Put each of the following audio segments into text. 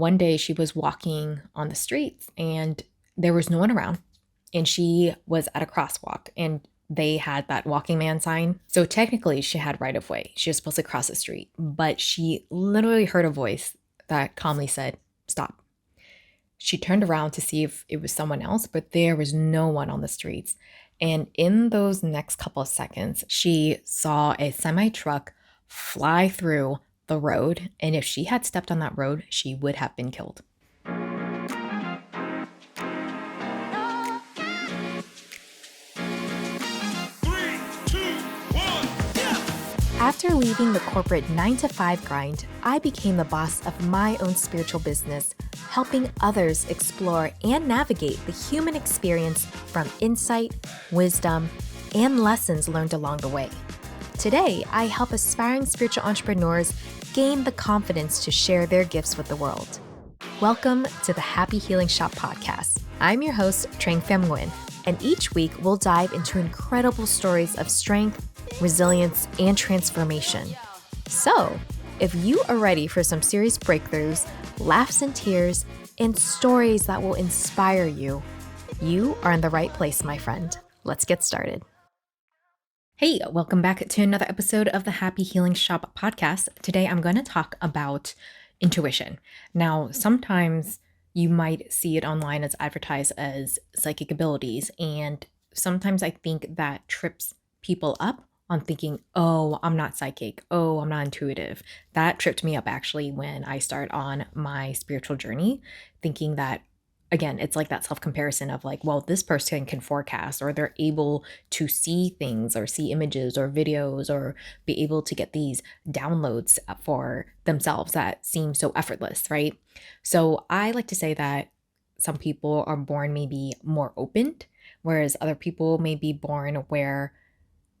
one day she was walking on the streets and there was no one around, and she was at a crosswalk and they had that walking man sign. So technically she had right of way. She was supposed to cross the street, but she literally heard a voice that calmly said, "Stop." She turned around to see if it was someone else, but there was no one on the streets. And in those next couple of seconds, she saw a semi truck fly through the road. And if she had stepped on that road, she would have been killed. Three, two, one, yeah! After leaving the corporate 9-to-5 grind, I became the boss of my own spiritual business, helping others explore and navigate the human experience from insight, wisdom, and lessons learned along the way. Today, I help aspiring spiritual entrepreneurs gain the confidence to share their gifts with the world. Welcome to the Happy Healing Shop podcast. I'm your host, Trang Pham Nguyen, and each week we'll dive into incredible stories of strength, resilience, and transformation. So, if you are ready for some serious breakthroughs, laughs and tears, and stories that will inspire you, you are in the right place, my friend. Let's get started. Hey, welcome back to another episode of the Happy Healing Shop podcast. Today I'm going to talk about intuition. Now, sometimes you might see it online as advertised as psychic abilities, and sometimes I think that trips people up on thinking, oh, I'm not psychic. Oh, I'm not intuitive. That tripped me up actually when I started on my spiritual journey, thinking that, again, it's like that self-comparison of like, well, this person can forecast, or they're able to see things or see images or videos or be able to get these downloads for themselves that seem so effortless, right? So I like to say that some people are born maybe more open, whereas other people may be born where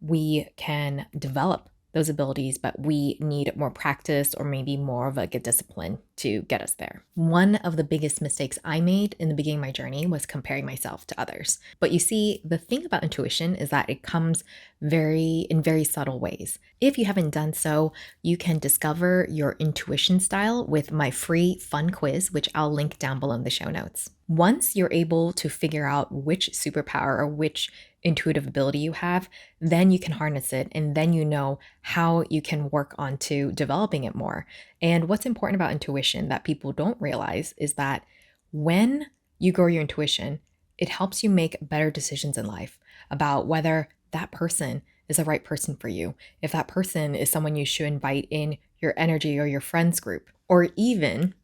we can develop those abilities, but we need more practice or maybe more of like a discipline to get us there. One of the biggest mistakes I made in the beginning of my journey was comparing myself to others. But you see, the thing about intuition is that it comes in very subtle ways. If you haven't done so, you can discover your intuition style with my free fun quiz, which I'll link down below in the show notes. Once you're able to figure out which superpower or which intuitive ability you have, then you can harness it, and then you know how you can work on to developing it more. And what's important about intuition that people don't realize is that when you grow your intuition, it helps you make better decisions in life about whether that person is the right person for you, if that person is someone you should invite in your energy or your friends group, or even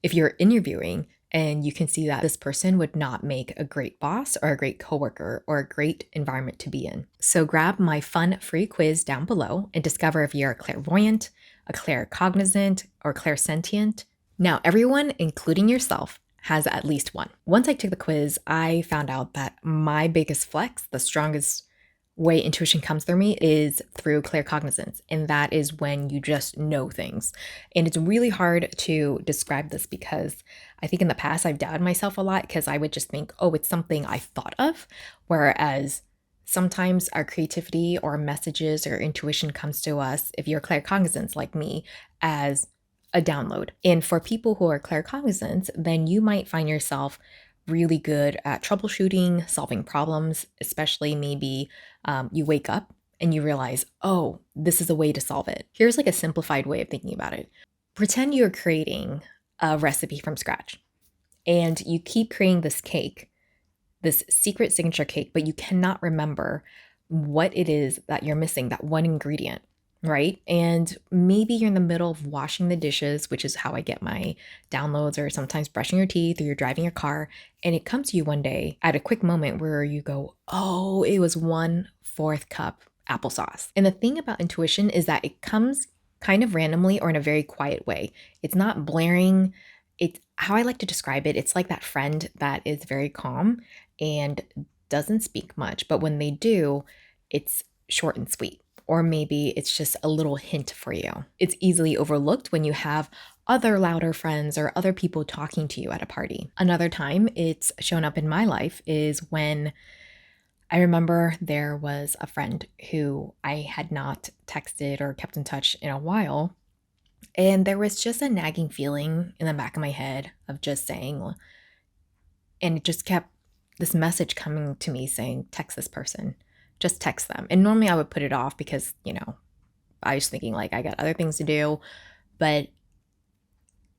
if you're interviewing and you can see that this person would not make a great boss or a great coworker or a great environment to be in. So grab my fun free quiz down below and discover if you're a clairvoyant, a claircognizant, or clairsentient. Now, everyone, including yourself, has at least one. Once I took the quiz, I found out that my biggest flex, the strongest way intuition comes through me, is through claircognizance. And that is when you just know things. And it's really hard to describe this because I think in the past I've doubted myself a lot because I would just think, oh, it's something I thought of. Whereas sometimes our creativity or messages or intuition comes to us, if you're claircognizant like me, as a download. And for people who are claircognizant, then you might find yourself really good at troubleshooting, solving problems, especially maybe you wake up and you realize, oh, this is a way to solve it. Here's like a simplified way of thinking about it. Pretend you're creating a recipe from scratch and you keep creating this cake, this secret signature cake, but you cannot remember what it is that you're missing, that one ingredient. Right? And maybe you're in the middle of washing the dishes, which is how I get my downloads, or sometimes brushing your teeth, or you're driving your car, and it comes to you one day at a quick moment where you go, oh, it was 1/4 cup applesauce. And the thing about intuition is that it comes kind of randomly or in a very quiet way. It's not blaring. It's how I like to describe it. It's like that friend that is very calm and doesn't speak much, but when they do, it's short and sweet. Or maybe it's just a little hint for you. It's easily overlooked when you have other louder friends or other people talking to you at a party. Another time it's shown up in my life is when I remember there was a friend who I had not texted or kept in touch in a while. And there was just a nagging feeling in the back of my head of just saying, and it just kept this message coming to me saying, text this person, just text them. And normally I would put it off because, I was thinking like I got other things to do, but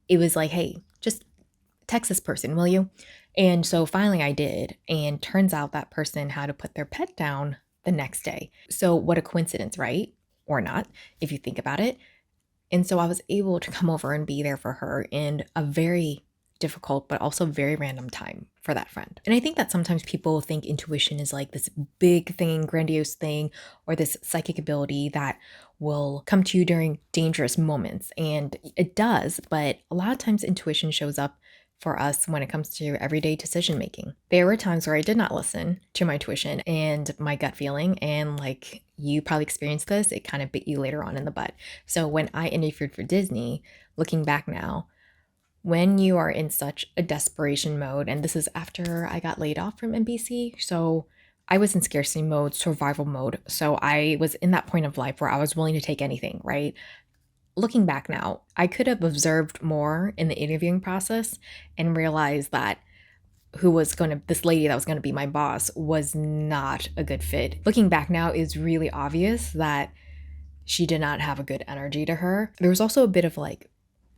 it was like, hey, just text this person, will you? And so finally I did. And turns out that person had to put their pet down the next day. So what a coincidence, right? Or not, if you think about it. And so I was able to come over and be there for her in a very difficult, but also very random time for that friend. And I think that sometimes people think intuition is like this big thing, grandiose thing, or this psychic ability that will come to you during dangerous moments. And it does, but a lot of times intuition shows up for us when it comes to everyday decision making. There were times where I did not listen to my intuition and my gut feeling, and like you probably experienced this, it kind of bit you later on in the butt. So when I interviewed for Disney, looking back now, when you are in such a desperation mode, and this is after I got laid off from NBC, so I was in scarcity mode, survival mode. So I was in that point of life where I was willing to take anything, right? Looking back now, I could have observed more in the interviewing process and realized that this lady that was going to be my boss was not a good fit. Looking back now, it's really obvious that she did not have a good energy to her. There was also a bit of like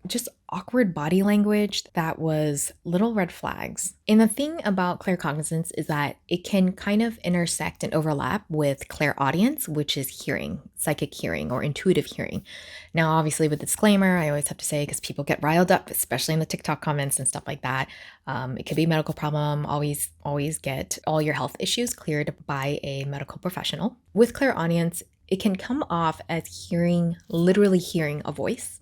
just awkward body language that was little red flags. And the thing about claircognizance is that it can kind of intersect and overlap with clairaudience, which is hearing, psychic hearing or intuitive hearing. Now, obviously with disclaimer, I always have to say, because people get riled up, especially in the TikTok comments and stuff like that. It could be a medical problem. Always get all your health issues cleared by a medical professional. With clairaudience, it can come off as literally hearing a voice,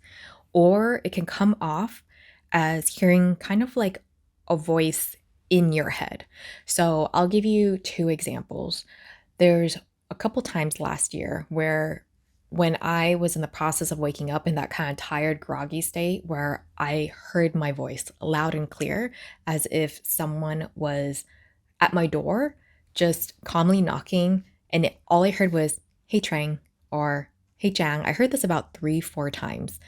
or it can come off as hearing kind of like a voice in your head. So I'll give you two examples. There's a couple times last year where when I was in the process of waking up in that kind of tired, groggy state where I heard my voice loud and clear as if someone was at my door, just calmly knocking. And all I heard was, hey, Trang, or hey, Jang. I heard this about 3-4 times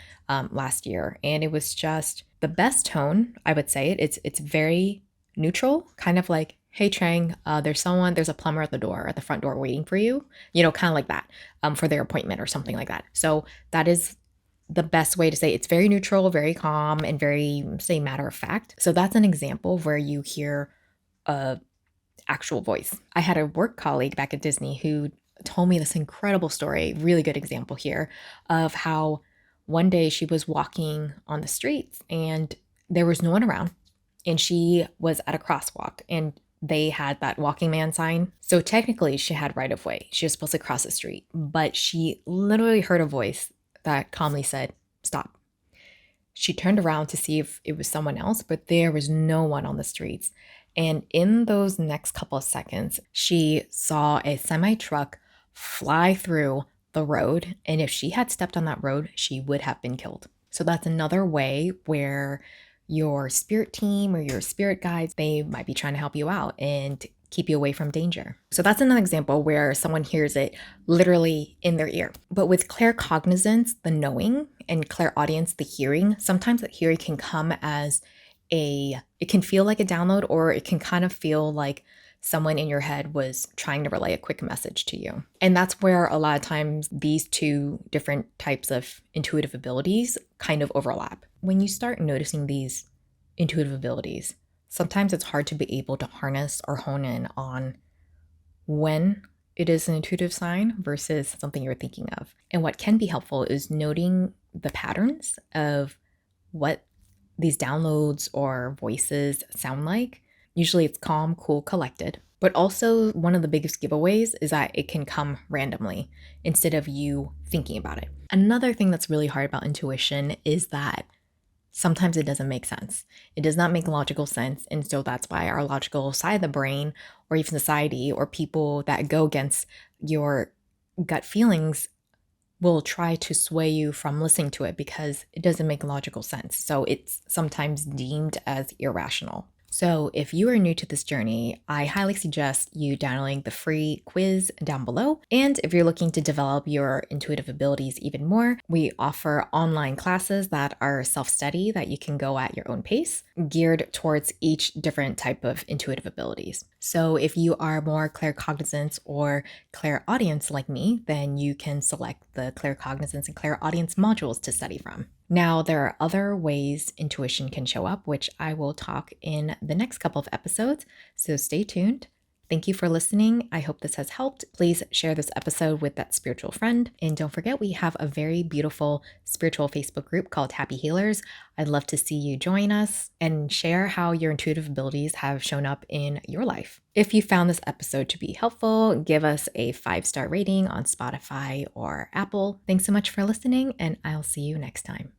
last year. And it was just the best tone, I would say. It's very neutral, kind of like, hey, Trang, there's a plumber at the front door waiting for you, kind of like that for their appointment or something like that. So that is the best way to say it. It's very neutral, very calm, and very, say, matter of fact. So that's an example where you hear a actual voice. I had a work colleague back at Disney who told me this incredible story, really good example here, of how one day she was walking on the streets and there was no one around, and she was at a crosswalk and they had that walking man sign. So technically she had right of way. She was supposed to cross the street, but she literally heard a voice that calmly said, stop. She turned around to see if it was someone else, but there was no one on the streets. And in those next couple of seconds, she saw a semi truck fly through the road. And if she had stepped on that road, she would have been killed. So that's another way where your spirit team or your spirit guides, they might be trying to help you out and keep you away from danger. So that's another example where someone hears it literally in their ear. But with claircognizance, the knowing, and clairaudience, the hearing, sometimes that hearing can come as it can feel like a download, or it can kind of feel like someone in your head was trying to relay a quick message to you. And that's where a lot of times these two different types of intuitive abilities kind of overlap. When you start noticing these intuitive abilities, sometimes it's hard to be able to harness or hone in on when it is an intuitive sign versus something you're thinking of. And what can be helpful is noting the patterns of what these downloads or voices sound like. Usually it's calm, cool, collected. But also one of the biggest giveaways is that it can come randomly instead of you thinking about it. Another thing that's really hard about intuition is that sometimes it doesn't make sense. It does not make logical sense. And so that's why our logical side of the brain, or even society, or people that go against your gut feelings will try to sway you from listening to it because it doesn't make logical sense. So it's sometimes deemed as irrational. So, if you are new to this journey, I highly suggest you downloading the free quiz down below. And if you're looking to develop your intuitive abilities even more, we offer online classes that are self study that you can go at your own pace, geared towards each different type of intuitive abilities. So, if you are more claircognizance or clairaudience like me, then you can select the claircognizance and clairaudience modules to study from. Now, there are other ways intuition can show up, which I will talk in the next couple of episodes, so stay tuned. Thank you for listening. I hope this has helped. Please share this episode with that spiritual friend. And don't forget, we have a very beautiful spiritual Facebook group called Happy Healers. I'd love to see you join us and share how your intuitive abilities have shown up in your life. If you found this episode to be helpful, give us a 5-star rating on Spotify or Apple. Thanks so much for listening, and I'll see you next time.